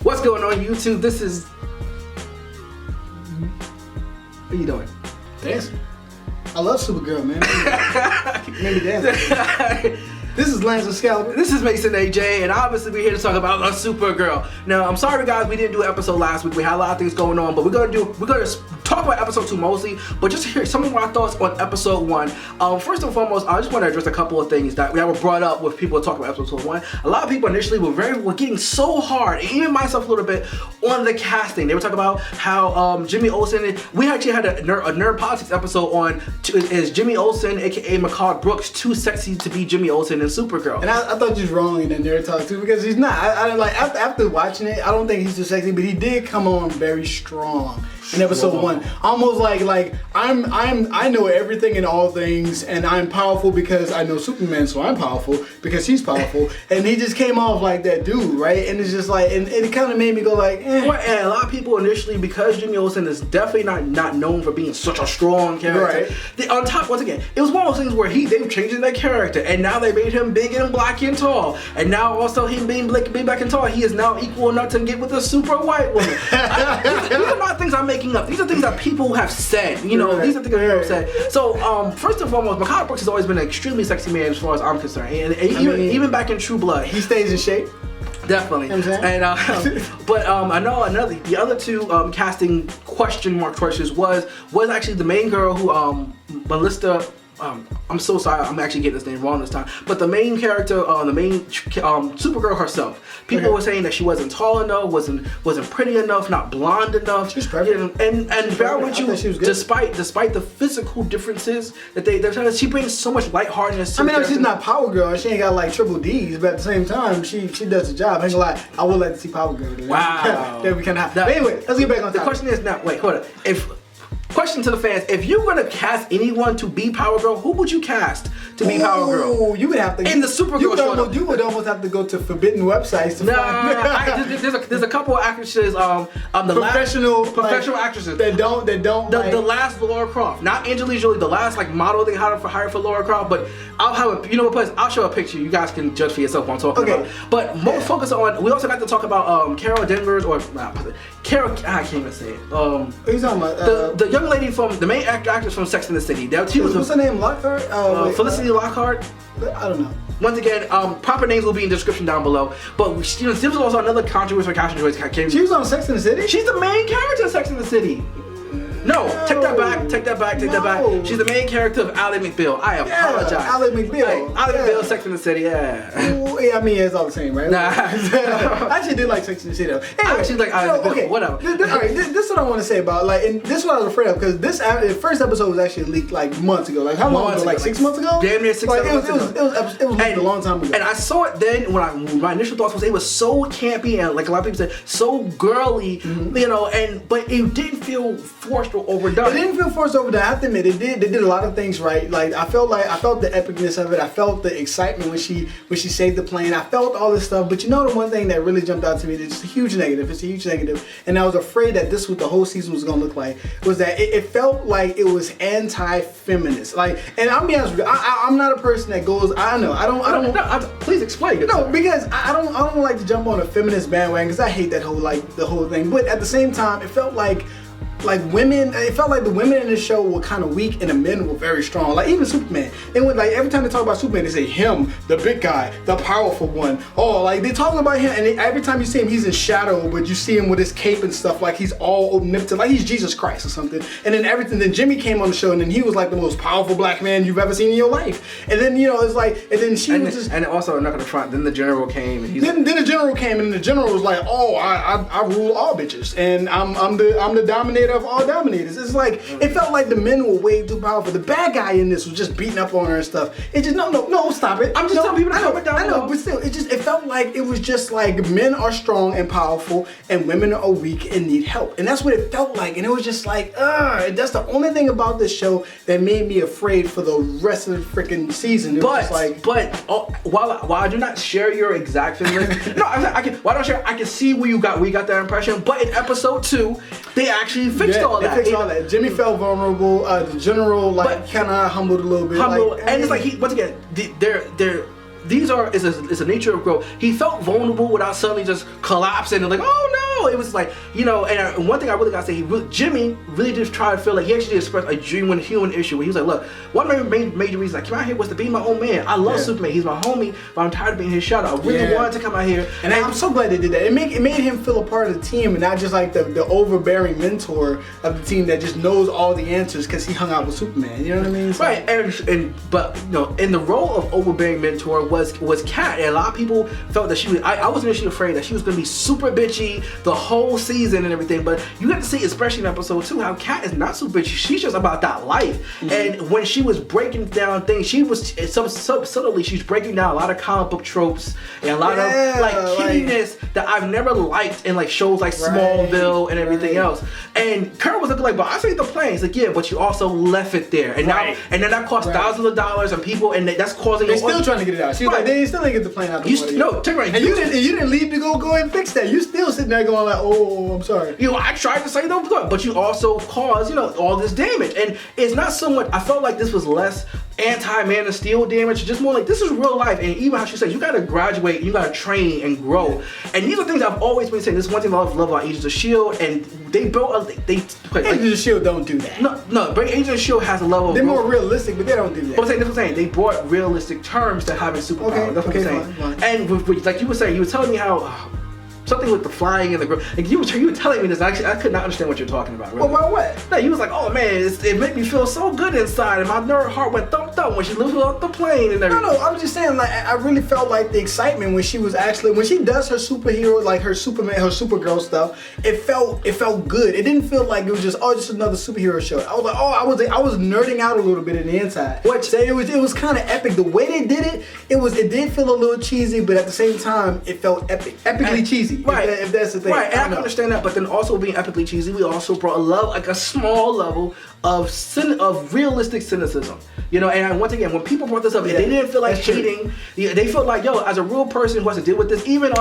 What's going on, YouTube? This is... What are you doing? Dancing. I love Supergirl, man. Made me dance. This is Lance Excalibur. This is Mason AJ, and obviously we're here to talk about Supergirl. Now, I'm sorry guys, we didn't do an episode last week. We had a lot of things going on, but we're gonna talk about episode 2 mostly, but just hear some of our thoughts on episode 1. First and foremost, I just want to address a couple of things that were brought up with people talking about episode 1. A lot of people initially were getting so hard, and even myself a little bit, on the casting. They were talking about how Jimmy Olsen. We actually had a nerd politics episode on is Jimmy Olsen, aka McCall Brooks, too sexy to be Jimmy Olsen in Supergirl. And I thought you was wrong in the nerd talk too, because he's not. I like after watching it, I don't think he's too sexy, but he did come on very strong in episode 1. Almost like I know everything and all things, and I'm powerful because I know Superman, so I'm powerful because he's powerful. And he just came off like that dude, right? And it's just like, and it kind of made me go like, eh. Well, and a lot of people initially, because Jimmy Olsen is definitely not known for being such a strong character. Right. On top, once again, it was one of those things where they've changed their character, and now they made him big and black and tall, and now also him being big, black and tall, he is now equal enough to get with a super white woman. These are not things I'm making up. These are things that people have said. You know, these are things that people have said. So, first and foremost, McCall Brooks has always been an extremely sexy man as far as I'm concerned, and even back in True Blood, he stays in shape. Definitely. You know and but I know the other two casting question mark choices was actually the main girl who Melissa. I'm so sorry, I'm actually getting this name wrong this time. But the main character, the main Supergirl herself, people were saying that she wasn't tall enough, wasn't pretty enough, not blonde enough. She's perfect. And bear with you, despite the physical differences that they're trying to, she brings so much lightheartedness. I mean, she's not Power Girl. She ain't got like triple D's, but at the same time, she does the job. I ain't gonna lie, I would like to see Power Girl. Wow. That we can have. But anyway, let's get back on topic. The question is now. Wait, hold on. Question to the fans: if you're gonna cast anyone to be Power Girl, who would you cast to be Power Girl? You would have to. In the Supergirl show. You would almost have to go to forbidden websites to find. There's a couple of actresses. Professional actresses that don't. The last Laura Croft, not Angelina Jolie. The last model they hired for Laura Croft. But I'll have I'll show a picture. You guys can judge for yourself what I'm talking about. But more focus on. We also got to talk about Carol Danvers Carol. I can't even say it. Who's talking about? The young lady from the main actress from Sex and the City. What's her name? Lockhart? Felicity Lockhart. I don't know. Once again, proper names will be in the description down below. But there was also another controversial casting choice. She was on Sex and the City? She's the main character of Sex and the City. No, take that back. She's the main character of Ally McBeal. I apologize. Ally McBeal. Ally McBeal, Sex and the City, Ooh, yeah, I mean, it's all the same, right? Nah. I actually did like Sex and the City, though. Anyway, I actually like Ally McBeal, whatever. Alright, this is what I want to say about, and this is what I was afraid of, because the first episode was actually leaked, months ago. How long ago? 6 months ago? Damn near 6 months ago. It was leaked a long time ago. And I saw it then, my initial thoughts was it was so campy, and like a lot of people said, so girly, but it didn't feel forced or overdone. It didn't feel forced over that. I have to admit, they did a lot of things right. I felt the epicness of it. I felt the excitement when she saved the plane. I felt all this stuff. But the one thing that really jumped out to me, it's a huge negative. And I was afraid that this was the whole season was gonna look like, was that it felt like it was anti-feminist. And I'll be honest with you, I'm not a person that goes. I don't. Please explain. No, because I don't like to jump on a feminist bandwagon, because I hate that the whole thing. But at the same time, it felt like women, it felt like the women in the show were kind of weak and the men were very strong. Even Superman. And every time they talk about Superman, they say him, the big guy, the powerful one. They talking about him, and every time you see him, he's in shadow, but you see him with his cape and stuff, he's all omnipotent, he's Jesus Christ or something. And then Jimmy came on the show, and then he was the most powerful black man you've ever seen in your life. And then it's and then she was just. And also, I'm not gonna front. Then the general came, and then the general came, and the general was like, oh, I rule all bitches, and I'm the dominator of all dominators. It's it felt like the men were way too powerful. The bad guy in this was just beating up on her and stuff. It just no, stop it. I'm just telling people to comment down below. I know, but still, it felt like it was just men are strong and powerful, and women are weak and need help, and that's what it felt like. And it was just that's the only thing about this show that made me afraid for the rest of the freaking season. While I do not share your exact feelings, no, I can see where you got that impression. But in episode 2, they actually fixed all that. Fixed all that. Jimmy felt vulnerable. The general kind of humbled a little bit. And it's once again, they're these is a nature of growth. He felt vulnerable without suddenly just collapsing and like, oh no. It was like, you know, and one thing I really gotta say, Jimmy really did try to feel like he actually expressed a genuine human issue where he was like, look, one of my major reasons I came out here was to be my own man. I love Superman. He's my homie, but I'm tired of being his shadow. I really wanted to come out here. And I'm so glad they did that. It made him feel a part of the team and not just like the overbearing mentor of the team that just knows all the answers because he hung out with Superman. You know what I mean? So, right. But you know, in the role of overbearing mentor was Kat, and a lot of people felt that she was. I was initially afraid that she was going to be super bitchy the whole season and everything. But you got to see, especially in episode 2, how Kat is not so bitchy. She's just about that life. And when she was breaking down things, she was subtly she's breaking down a lot of comic book tropes and a lot of like kittiness that I've never liked in like shows like Smallville and everything else. And Kurt was looking like, but I see the plan. He's like, yeah, but you also left it there, and now and then that cost thousands of dollars and people, and that's causing. They're still trying to get it out. She's like, they still didn't get the plane out. No, take it right. And you didn't leave to go and fix that. You still sitting there going like, oh, I'm sorry. You know, I tried to say no, but you also caused, you know, all this damage, and it's not so much. I felt like this was less anti-Man of Steel damage, just more like this is real life. And even how she said, you gotta graduate, you gotta train and grow. And these are things I've always been saying. This is one thing I love about Agents of S.H.I.E.L.D. and they built Agents of S.H.I.E.L.D. don't do that. No, but Agents of S.H.I.E.L.D. has a level of they're more realistic, but they don't do that. But that's what I'm saying. They brought realistic terms to having superpowers. That's what I'm saying. Fine. And with, like you were saying, you were telling me how something with the flying and the growth. Like you were telling me this. Actually, I could not understand what you're talking about. Really. Well, what? No, you was like, oh man, it made me feel so good inside, and my heart went thump thump when she lifted up the plane and everything. No, I'm just saying, like, I really felt like the excitement when she does her superhero, like her Superman, her Supergirl stuff. It felt good. It didn't feel like it was just another superhero show. I was like, I was nerding out a little bit in the inside. It was kind of epic. The way they did it, it did feel a little cheesy, but at the same time, it felt epically cheesy. Right, if that's the thing. Right, and I can understand that, but then also being epically cheesy, we also brought a small level of realistic cynicism. You know, and once again, when people brought this up, they didn't feel like cheating. They felt like, yo, as a real person who has to deal with this, even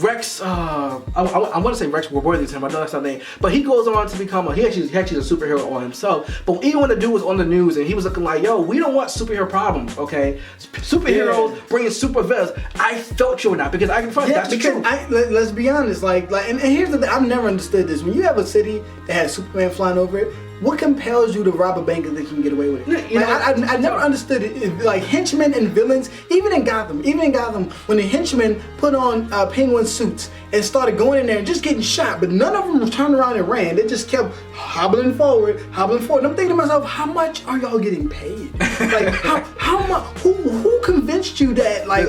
Rex, I want to say Rex Worthington, I know that's not name, but he goes on to become he actually is a superhero on himself. But even when the dude was on the news and he was looking like, yo, we don't want superhero problems, okay? Superheroes bringing super villains. I felt you in that because I can find that's the truth. Let's be honest, and here's the thing, I've never understood this. When you have a city that has Superman flying over it, what compels you to rob a bank and think you can get away with it? You know, I never understood it. Like henchmen and villains, even in Gotham, when the henchmen put on penguin suits and started going in there and just getting shot, but none of them turned around and ran. They just kept hobbling forward. And I'm thinking to myself, how much are y'all getting paid? Like how much? Who convinced you that? Like,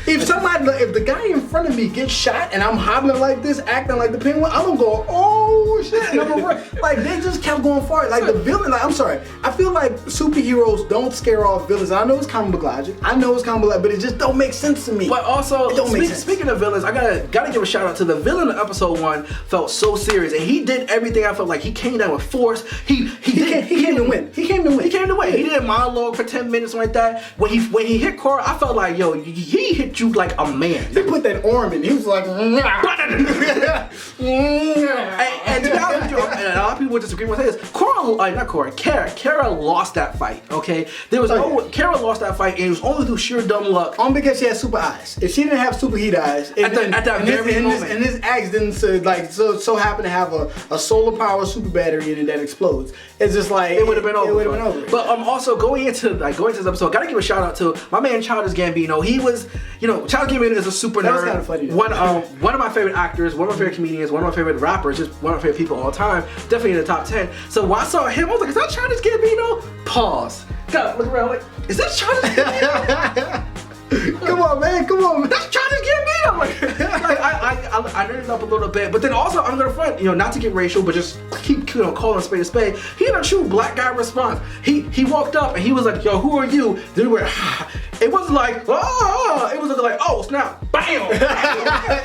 if the guy in front of me gets shot and I'm hobbling like this, acting like the penguin, I'm gonna go, oh shit, and I'm gonna run. Like they just kept going forward. Like the villain, I'm sorry, I feel like superheroes don't scare off villains. I know it's comic book logic, but it just don't make sense to me. But also, speaking of villains, I gotta give a shout out to the villain of episode 1. Felt so serious, and he did everything. I felt like he came down with force. He came to win. He came to win. He did a monologue for 10 minutes like that. When he hit Cora, I felt like, yo, he hit you like a man. They put that arm in. He was like, and to be honest with you, and a lot of people would disagree with this. Kara lost that fight. Okay, Kara lost that fight, and it was only through sheer dumb luck. Only because she had super eyes. If she didn't have super heat eyes, at that very moment, and this axe didn't so happen to have a solar power super battery in it that explodes. It's just like it would have been over. But also going into this episode, gotta give a shout out to my man Childish Gambino. He was, Childish Gambino is a super nerd. Kind of funny. One of my favorite actors, one of my favorite comedians, one of my favorite rappers, just one of my favorite people of all time. Definitely in the top 10. So when I saw him, I was like, is that Childish Gambino? Pause. Gotta look around like, is that Childish Gambino? Come on, man. That's Childish Gambino. I nerded up a little bit, but then also I'm gonna front, not to get racial, but just keep calling a spade a spade. He had a true black guy response. He walked up and he was like, yo, who are you? Then we were, it wasn't like, it was like, oh snap, bah! bam.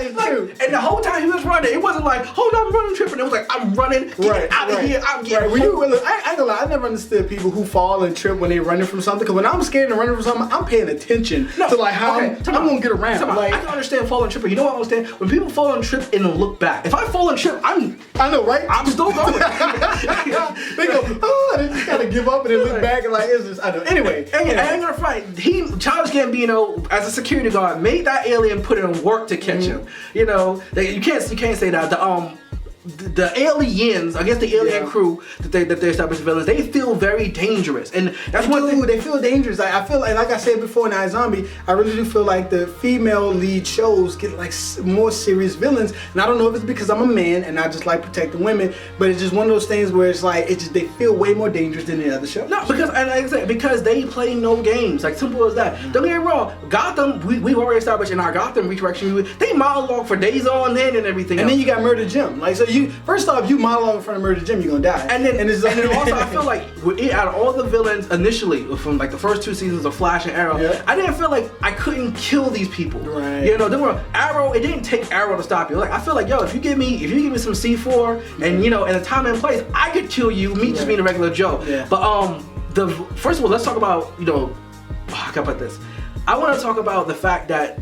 It's true. And the whole time he was running, it wasn't like, hold on, I'm running, tripping. It was like, I'm running, get out of here, I'm getting I ain't gonna lie, I never understood people who fall and trip when they're running from something. Because when I'm scared and running from something, I'm paying attention to like how I'm gonna get around. Like, I can understand fall and trip, but you know what I understand? When people fall and trip and then look back. If I fall and trip, I know, right? I'm still going. They go, oh, they just kind of give up and then look back and like, it's just, I know. Anyway, I ain't gonna fight. Childish Gambino, as a security guard, made that alien put in work to catch him. You know, you can't say that. The aliens, I guess the alien crew that they established villains, they feel very dangerous, and that's one thing. They feel dangerous. I feel like I said before in iZombie, I really do feel like the female lead shows get like more serious villains, and I don't know if it's because I'm a man and I just like protecting women, but it's just one of those things where it's like they feel way more dangerous than the other show. No, because and like I said, because they play no games, like simple as that. Don't get me wrong, Gotham, we've already established in our Gotham Resurrection movie, they monologue for days on end and everything. And then you got Murder Jim, like so. First off, you monologue in front of Murder Jim, you're gonna die. And then also, I feel like out of all the villains initially, from like the first 2 seasons of Flash and Arrow, I didn't feel like I couldn't kill these people. Right. You know, there were Arrow. It didn't take Arrow to stop you. Like I feel like, yo, if you give me some C4 and and a time and place, I could kill you. Me just being a regular Joe. Yeah. But first of all, let's talk about how can I put this? I want to talk about the fact that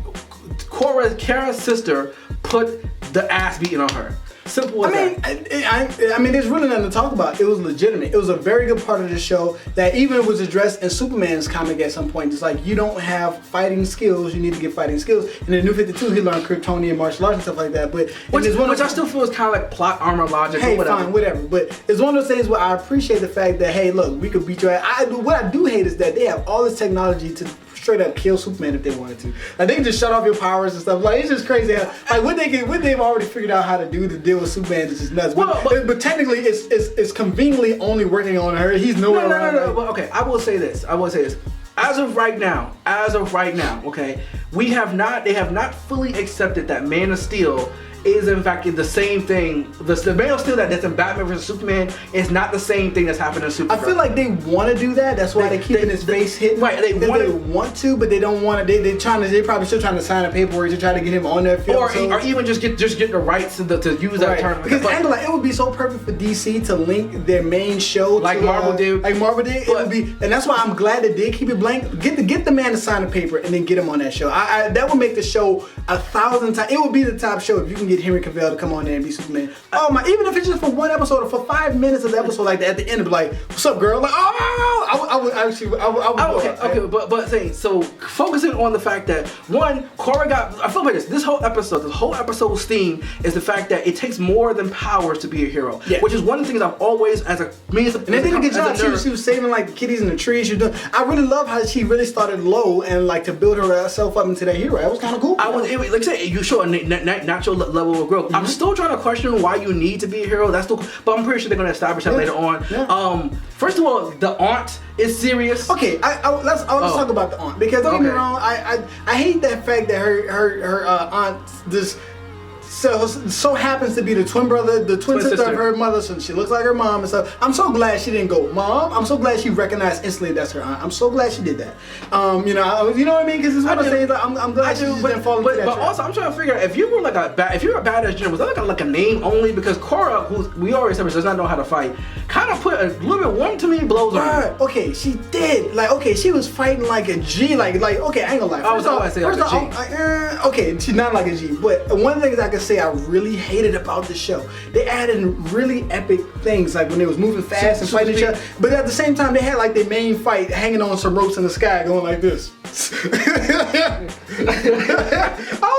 Kara's sister put the ass beating on her. Simple as I mean, there's really nothing to talk about. It was legitimate. It was a very good part of the show that even was addressed in Superman's comic at some point. It's like, you don't have fighting skills, you need to get fighting skills. And in New 52, he learned Kryptonian martial arts and stuff like that. But which I still feel is kind of like plot armor logic. Hey, or whatever. Fine, whatever. But it's one of those things where I appreciate the fact that, hey, look, we could beat your ass. What I do hate is that they have all this technology to straight up kill Superman if they wanted to. Like they can just shut off your powers and stuff. Like it's just crazy. Like what they've already figured out how to do to deal with Superman is just nuts. But technically, it's conveniently only working on her. He's nowhere around. No. But okay, I will say this. As of right now, okay, they have not fully accepted that Man of Steel is in fact the same thing. The Man of Steel that's in Batman vs Superman is not the same thing that's happening in Supergirl. I feel like they want to do that. That's why they're keeping his face hidden. Right, they want to, but they don't want to. They probably still trying to sign a paperwork to try to get him on their film. Or even just get the rights to use that term. Because Angela, it would be so perfect for DC to link their main show like Marvel did. Like Marvel did. It would be, and that's why I'm glad they did keep it blank. Get the man to sign a paper and then get him on that show. That would make the show 1,000 times. It would be the top show if you can get Henry Cavill to come on there and be Superman. Oh my! Even if it's just for one episode or for 5 minutes of the episode, like at the end, be like, "What's up, girl?" Like, I would actually. Okay, but saying so, focusing on the fact that one, Cora got. I feel like this whole episode's theme is the fact that it takes more than powers to be a hero. Yeah. Which is one of the things I've always, and they did a good job. She was saving like the kitties in the trees. I really love how she really started low and like to build herself up into that hero. That was kind of cool. Like I said, you show a natural level of growth. I'm still trying to question why you need to be a hero. That's still, but I'm pretty sure they're gonna establish that later on. Yeah. First of all, the aunt is serious. Okay, let's talk about the aunt because don't get me wrong. I hate that fact that her aunt just so happens to be the twin sister of her mother, so she looks like her mom and stuff. I'm so glad she didn't go, Mom. I'm so glad she recognized instantly that's her aunt. I'm so glad she did that. You know what I mean? Because it's one of those things. Like, I'm glad she didn't fall into that. But also, I'm trying to figure out if you were if you're a badass general, was that like a name only? Because Cora, who we already said does not know how to fight, kind of put a little bit one too many blows on her. Okay, she did. Like, okay, she was fighting like a G. Like, okay, I ain't gonna lie. Okay, she's not like a G. But one of the things I can say I really hated about the show, they added really epic things like when they was moving fast and fighting each other, but at the same time they had like their main fight hanging on some ropes in the sky going like this. I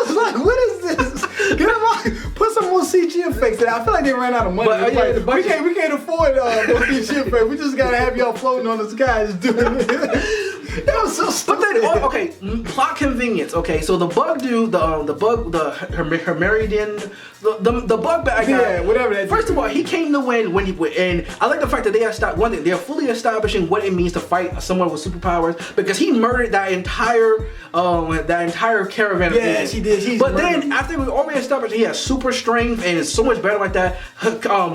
was like, what is this? Get them on, put some more CG effects in. I feel like they ran out of money. We can't afford more CG effects. We just gotta have y'all floating on the sky just doing it. That was so stupid. But then, plot convenience. Okay, so the bug dude, her married in the bug bad guy. Yeah, whatever that. First of all, he came to win and I like the fact that they're fully establishing what it means to fight someone with superpowers because he murdered that entire caravan. Yeah, she did. But then after we already established he has super strength and is so much better like that,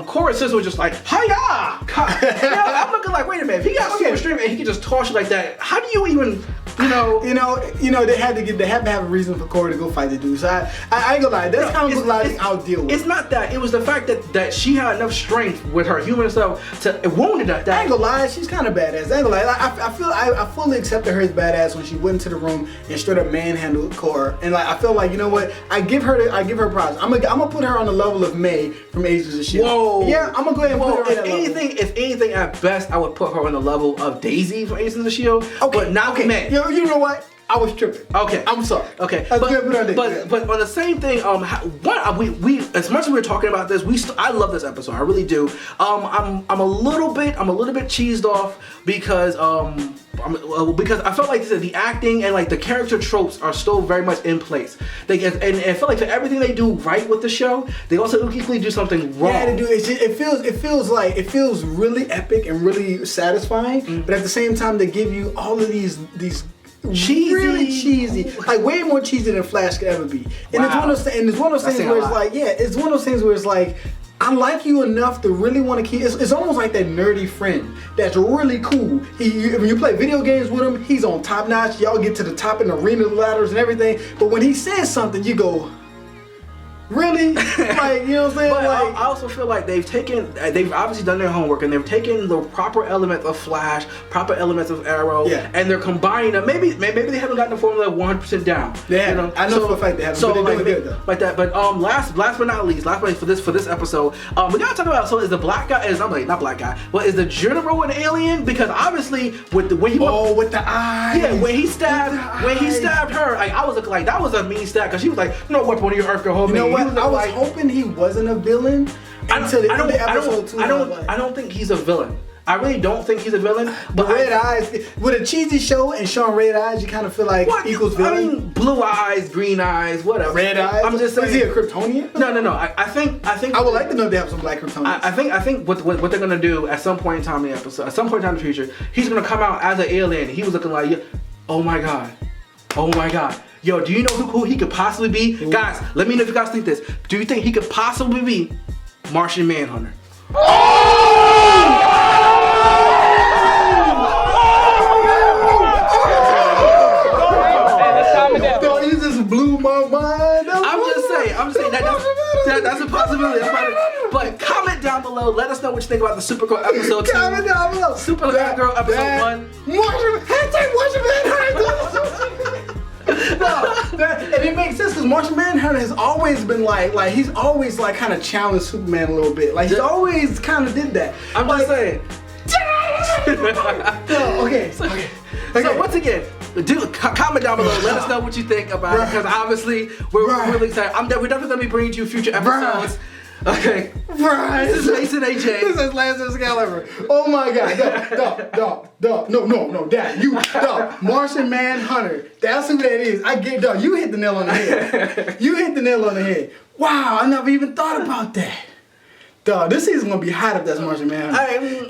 Cora's sister was just like, hiya! I'm looking like, wait a minute, if he got super strength and he can just toss you like that, how do you even they had to have a reason for Corey to go fight the dude. So I ain't gonna lie, that's kind of like I'll deal with. It's not that. It was the fact that she had enough strength with her human self to wound it. That I ain't gonna lie, she's kind of badass. I ain't gonna lie. I fully accepted her as badass when she went into the room and straight up manhandled Cora. And like I feel like, you know what? I give her props. I'm gonna put her on the level of May from Agents of S.H.I.E.L.D. Whoa. Yeah, I'm gonna go ahead and put her on that level. If anything, at best, I would put her on the level of Daisy from Agents of S.H.I.E.L.D. Okay, but not May. You know what? I was tripping. Okay, I'm sorry. Okay, but on the same thing, we as much as we were talking about this, I love this episode. I really do. I'm a little bit cheesed off because I felt like the acting and like the character tropes are still very much in place. And I feel like for everything they do right with the show, they also equally do something wrong. Yeah, they do. It feels really epic and really satisfying. But at the same time, they give you all of these cheesy, really cheesy, like way more cheesy than Flash could ever be. And it's one of those things where it's like, it's one of those things where it's like, I like you enough to really want to keep. It's almost like that nerdy friend that's really cool. When you play video games with him, he's on top notch. Y'all get to the top in the arena ladders and everything. But when he says something, you go, really? Like, you know what I'm saying? But like, I also feel like they've obviously done their homework and they've taken the proper elements of Flash, proper elements of Arrow, and they're combining them. Maybe they haven't gotten the formula 100% down. Yeah, I know for a fact they haven't. So but they're doing good though. Like that. But last but not least, for this episode, we gotta talk about. So is the black guy? Not black guy. But is the general an alien? Because obviously with the eyes. Yeah, when he stabbed her, like, I was looking like that was a mean stab because she was like, you know what, one of your Earth girl hold me. I was hoping he wasn't a villain until the end of episode 2. I don't think he's a villain. I really don't think he's a villain. But red eyes, with a cheesy show and showing red eyes, you kind of feel like equals villain. I mean, blue eyes, green eyes, whatever. Red eyes. I'm just saying. Is he a Kryptonian? No. I think. I would like to know if they have some black Kryptonians. I think what they're gonna do at some point in time in the episode, at some point in time in the future, he's gonna come out as an alien. He was looking like, oh my god. Yo, do you know who he could possibly be? Ooh. Guys, let me know if you guys think this. Do you think he could possibly be Martian Manhunter? You just blew my mind. I'm just saying that's a possibility. But comment down below. Let us know what you think about the Supergirl episode 2. Comment down below. Supergirl episode 1. Martian Manhunter. And it makes sense because Martian Manhunter has always been like he's always like kind of challenged Superman a little bit. Like he's always kind of did that. I'm just saying. Okay. So once again, comment down below. Let us know what you think about it because obviously we're really excited. We're definitely gonna be bringing you future episodes. Okay. This is Mason AJ. This is Lance Excalibur. Oh my god. Dog. No, Dad. Martian Manhunter. That's who that is. I get, dog. You hit the nail on the head. Wow, I never even thought about that. Dog, this season's gonna be hot if that's Martian Manhunter.